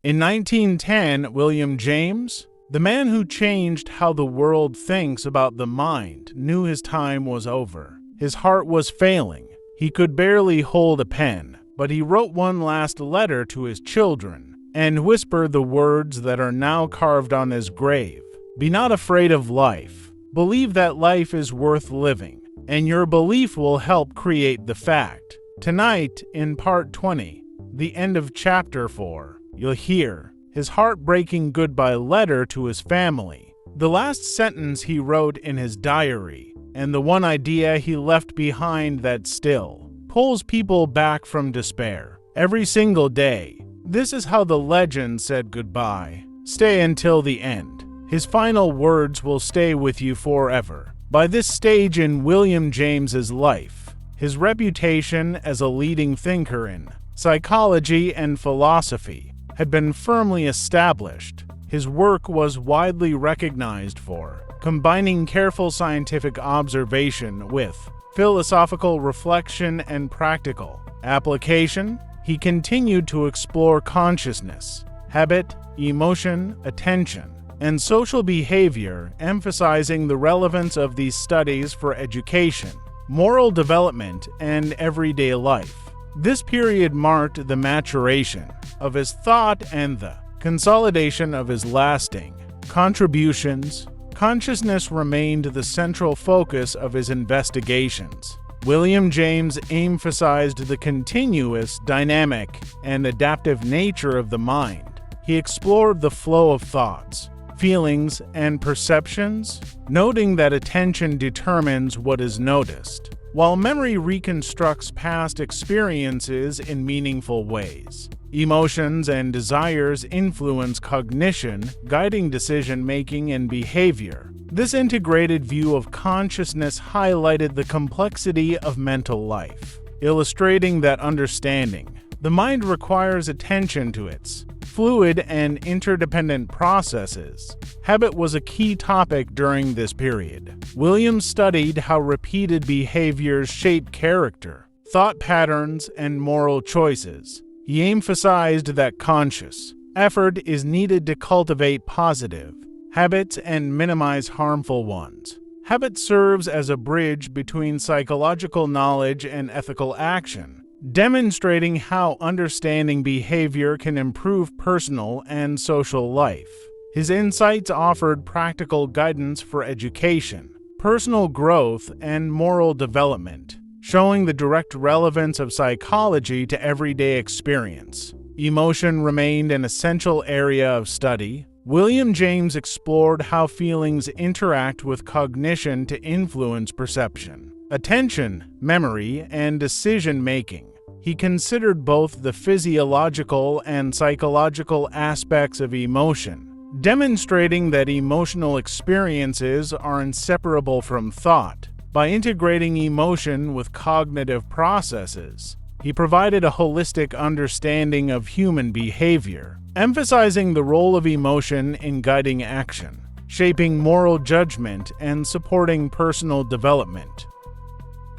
In 1910, William James, the man who changed how the world thinks about the mind, knew his time was over. His heart was failing. He could barely hold a pen, but he wrote one last letter to his children and whispered the words that are now carved on his grave. Be not afraid of life. Believe that life is worth living, and your belief will help create the fact. Tonight, in part 20, the end of chapter 4, you'll hear his heartbreaking goodbye letter to his family, the last sentence he wrote in his diary, and the one idea he left behind that still pulls people back from despair every single day. This is how the legend said goodbye. Stay until the end. His final words will stay with you forever. By this stage in William James's life, his reputation as a leading thinker in psychology and philosophy had been firmly established. His work was widely recognized for combining careful scientific observation with philosophical reflection and practical application. He continued to explore consciousness, habit, emotion, attention, and social behavior, emphasizing the relevance of these studies for education, moral development, and everyday life. This period marked the maturation of his thought and the consolidation of his lasting contributions. Consciousness remained the central focus of his investigations. William James emphasized the continuous, dynamic, and adaptive nature of the mind. He explored the flow of thoughts, feelings, and perceptions, noting that attention determines what is noticed, while memory reconstructs past experiences in meaningful ways. Emotions and desires influence cognition, guiding decision-making and behavior. This integrated view of consciousness highlighted the complexity of mental life, illustrating that understanding the mind requires attention to its fluid and interdependent processes. Habit was a key topic during this period. William studied how repeated behaviors shape character, thought patterns, and moral choices. He emphasized that conscious effort is needed to cultivate positive habits and minimize harmful ones. Habit serves as a bridge between psychological knowledge and ethical action, demonstrating how understanding behavior can improve personal and social life. His insights offered practical guidance for education, personal growth, and moral development, showing the direct relevance of psychology to everyday experience. Emotion remained an essential area of study. William James explored how feelings interact with cognition to influence perception, attention, memory, and decision-making. He considered both the physiological and psychological aspects of emotion, demonstrating that emotional experiences are inseparable from thought. By integrating emotion with cognitive processes, he provided a holistic understanding of human behavior, emphasizing the role of emotion in guiding action, shaping moral judgment, and supporting personal development.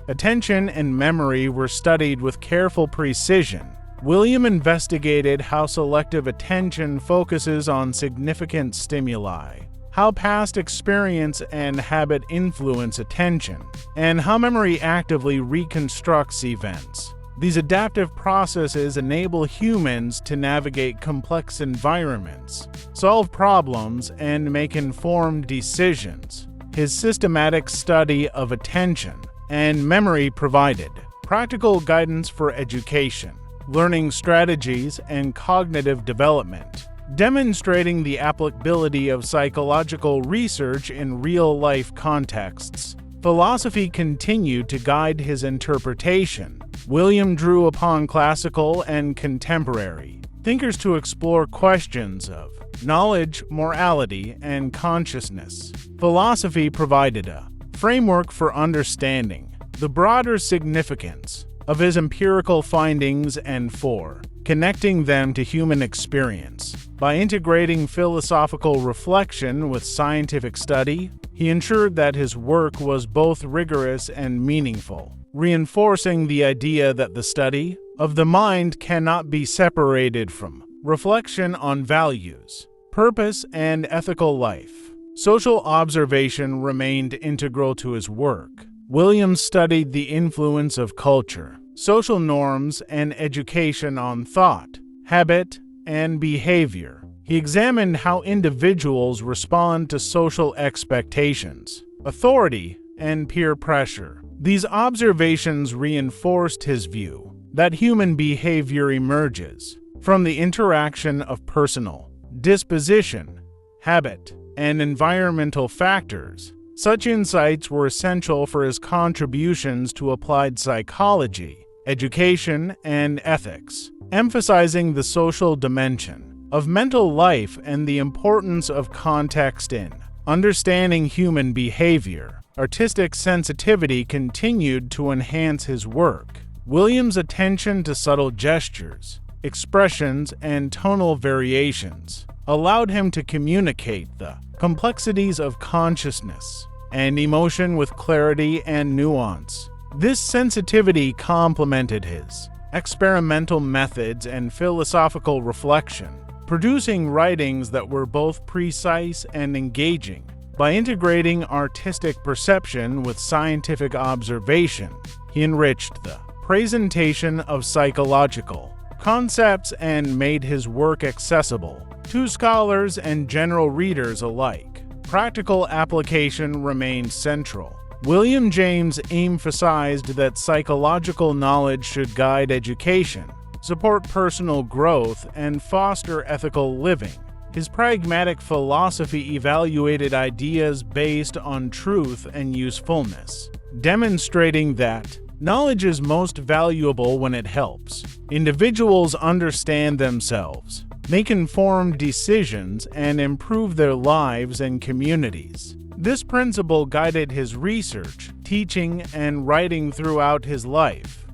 Attention and memory were studied with careful precision. William investigated how selective attention focuses on significant stimuli, how past experience and habit influence attention, and how memory actively reconstructs events. These adaptive processes enable humans to navigate complex environments, solve problems, and make informed decisions. His systematic study of attention and memory provided practical guidance for education, learning strategies, and cognitive development, demonstrating the applicability of psychological research in real-life contexts. Philosophy continued to guide his interpretation. William drew upon classical and contemporary thinkers to explore questions of knowledge, morality, and consciousness. Philosophy provided a framework for understanding the broader significance of his empirical findings and for connecting them to human experience. By integrating philosophical reflection with scientific study, he ensured that his work was both rigorous and meaningful, reinforcing the idea that the study of the mind cannot be separated from reflection on values, purpose, and ethical life. Social observation remained integral to his work. Williams studied the influence of culture, social norms, and education on thought, habit, and behavior. He examined how individuals respond to social expectations, authority, and peer pressure. These observations reinforced his view that human behavior emerges from the interaction of personal, disposition, habit, and environmental factors. Such insights were essential for his contributions to applied psychology, education, and ethics, emphasizing the social dimension of mental life and the importance of context in understanding human behavior. Artistic sensitivity continued to enhance his work. Williams' attention to subtle gestures, expressions, and tonal variations allowed him to communicate the complexities of consciousness and emotion with clarity and nuance. This sensitivity complemented his experimental methods and philosophical reflection, producing writings that were both precise and engaging. By integrating artistic perception with scientific observation, he enriched the presentation of psychological concepts and made his work accessible to scholars and general readers alike. Practical application remained central. William James emphasized that psychological knowledge should guide education, support personal growth, and foster ethical living. His pragmatic philosophy evaluated ideas based on truth and usefulness, demonstrating that knowledge is most valuable when it helps individuals understand themselves, make informed decisions, and improve their lives and communities. This principle guided his research, teaching, and writing throughout his life.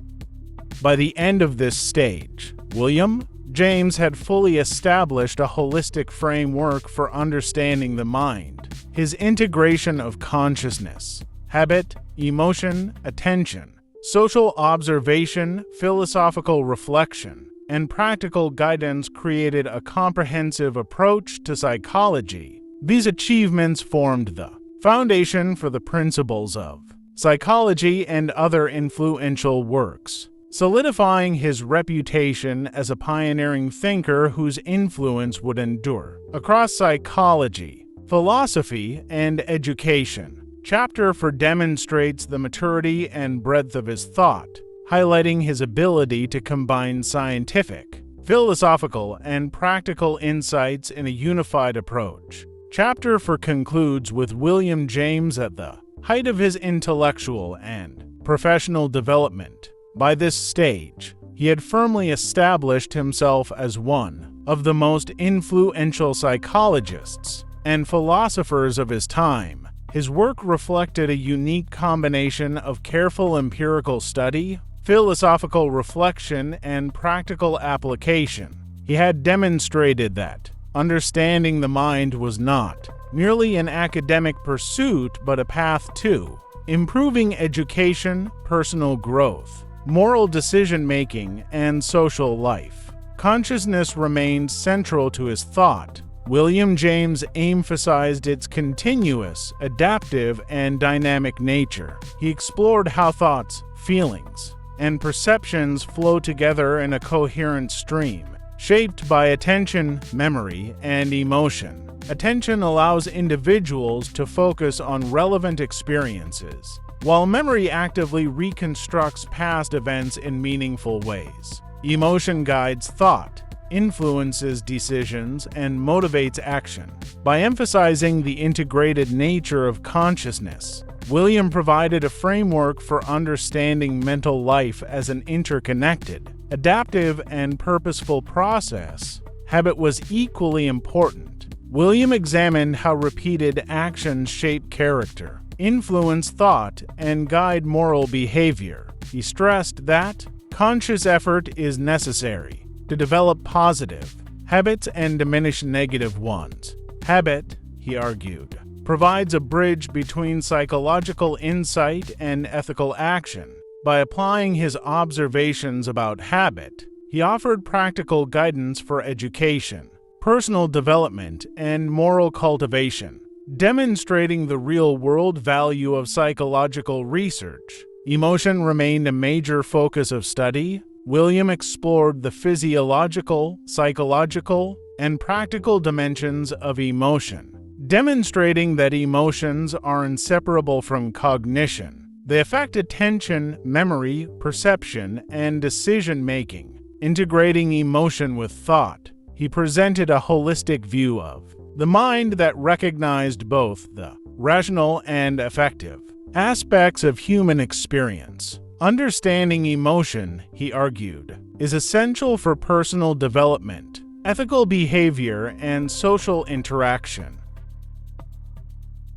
By the end of this stage, William James had fully established a holistic framework for understanding the mind. His integration of consciousness, habit, emotion, attention, social observation, philosophical reflection, and practical guidance created a comprehensive approach to psychology. These achievements formed the foundation for the principles of psychology and other influential works, solidifying his reputation as a pioneering thinker whose influence would endure across psychology, philosophy, and education. Chapter 4 demonstrates the maturity and breadth of his thought, highlighting his ability to combine scientific, philosophical, and practical insights in a unified approach. Chapter 4 concludes with William James at the height of his intellectual and professional development. By this stage, he had firmly established himself as one of the most influential psychologists and philosophers of his time. His work reflected a unique combination of careful empirical study, philosophical reflection, and practical application. He had demonstrated that understanding the mind was not merely an academic pursuit but a path to improving education, personal growth, moral decision-making, and social life. Consciousness remained central to his thought. William James emphasized its continuous, adaptive, and dynamic nature. He explored how thoughts, feelings, and perceptions flow together in a coherent stream, shaped by attention, memory, and emotion. Attention allows individuals to focus on relevant experiences, while memory actively reconstructs past events in meaningful ways. Emotion guides thought, influences decisions, and motivates action. By emphasizing the integrated nature of consciousness, William provided a framework for understanding mental life as an interconnected, adaptive, and purposeful process. Habit was equally important. William examined how repeated actions shape character, influence thought, and guide moral behavior. He stressed that conscious effort is necessary to develop positive habits and diminish negative ones. Habit, he argued, provides a bridge between psychological insight and ethical action. By applying his observations about habit, He offered practical guidance for education, personal development, and moral cultivation, demonstrating the real-world value of psychological research. Emotion remained a major focus of study. William explored the physiological, psychological, and practical dimensions of emotion, demonstrating that emotions are inseparable from cognition. They affect attention, memory, perception, and decision-making. Integrating emotion with thought, he presented a holistic view of the mind that recognized both the rational and affective aspects of human experience. Understanding emotion, he argued, is essential for personal development, ethical behavior, and social interaction.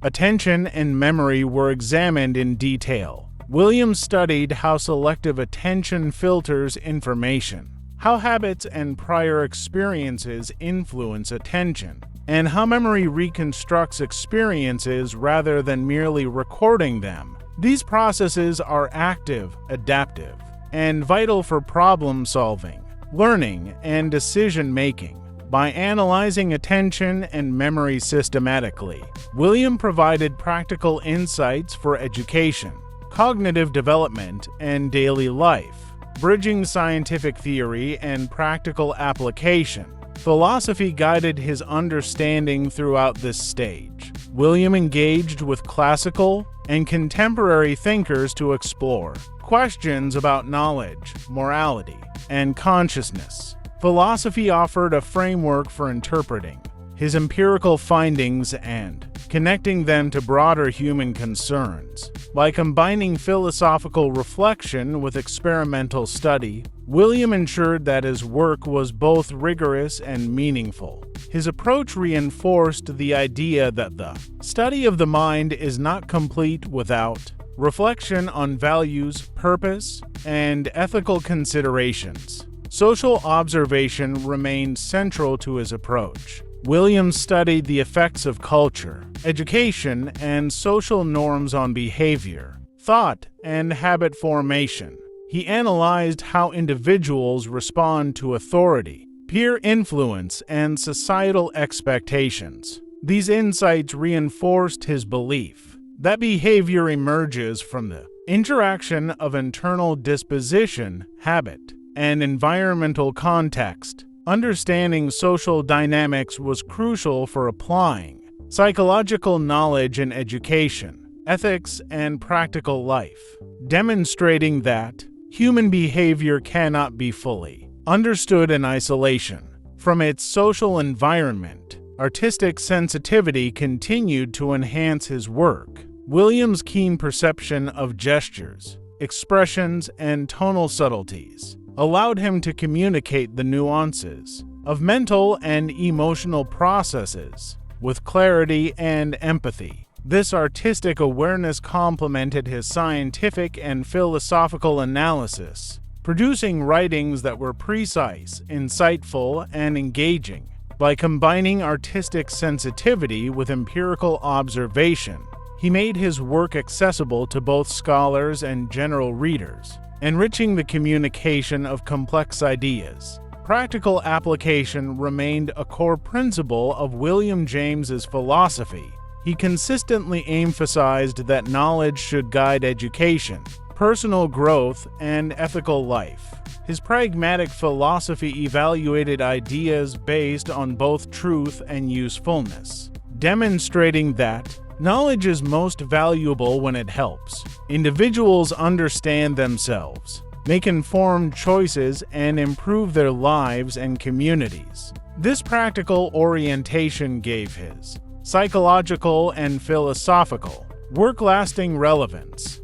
Attention and memory were examined in detail. William studied how selective attention filters information, how habits and prior experiences influence attention, and how memory reconstructs experiences rather than merely recording them. These processes are active, adaptive, and vital for problem-solving, learning, and decision-making. By analyzing attention and memory systematically, William provided practical insights for education, cognitive development, and daily life, bridging scientific theory and practical application. Philosophy guided his understanding throughout this stage. William engaged with classical and contemporary thinkers to explore questions about knowledge, morality, and consciousness. Philosophy offered a framework for interpreting his empirical findings and connecting them to broader human concerns. By combining philosophical reflection with experimental study, William ensured that his work was both rigorous and meaningful. His approach reinforced the idea that the study of the mind is not complete without reflection on values, purpose, and ethical considerations. Social observation remained central to his approach. William studied the effects of culture, education, and social norms on behavior, thought, and habit formation. He analyzed how individuals respond to authority, peer influence, and societal expectations. These insights reinforced his belief that behavior emerges from the interaction of internal disposition, habit, and environmental context. Understanding social dynamics was crucial for applying psychological knowledge in education, ethics, and practical life, demonstrating that human behavior cannot be fully understood in isolation from its social environment. Artistic sensitivity continued to enhance his work. William's keen perception of gestures, expressions, and tonal subtleties allowed him to communicate the nuances of mental and emotional processes with clarity and empathy. This artistic awareness complemented his scientific and philosophical analysis, producing writings that were precise, insightful, and engaging. By combining artistic sensitivity with empirical observation, he made his work accessible to both scholars and general readers, enriching the communication of complex ideas. Practical application remained a core principle of William James's philosophy. He consistently emphasized that knowledge should guide education, personal growth, and ethical life. His pragmatic philosophy evaluated ideas based on both truth and usefulness, demonstrating that knowledge is most valuable when it helps individuals understand themselves, make informed choices, and improve their lives and communities. This practical orientation gave his psychological and philosophical work lasting relevance.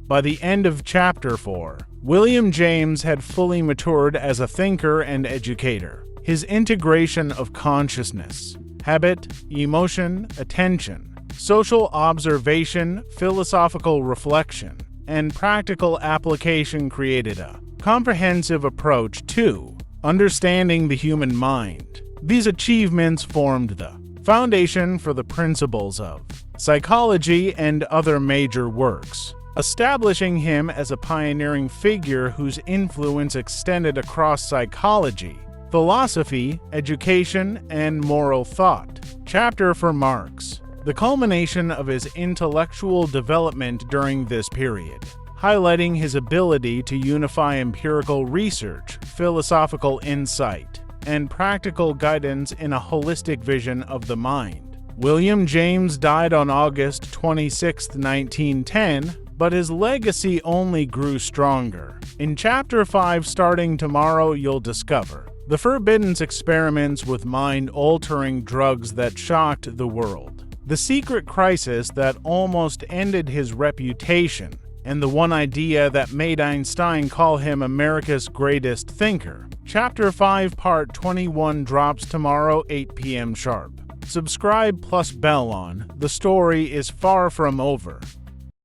By the end of Chapter 4, William James had fully matured as a thinker and educator. His integration of consciousness, habit, emotion, attention, social observation, philosophical reflection, and practical application created a comprehensive approach to understanding the human mind. These achievements formed the foundation for the principles of psychology and other major works establishing him as a pioneering figure whose influence extended across psychology, philosophy, education, and moral thought. Chapter for Marx, the culmination of his intellectual development during this period, highlighting his ability to unify empirical research, philosophical insight, and practical guidance in a holistic vision of the mind. William James died on August 26, 1910, but his legacy only grew stronger. In Chapter 5, starting tomorrow, you'll discover the forbidden experiments with mind-altering drugs that shocked the world, the secret crisis that almost ended his reputation, and the one idea that made Einstein call him America's greatest thinker. Chapter 5 Part 21 drops tomorrow 8 p.m. sharp. Subscribe plus bell on. The story is far from over.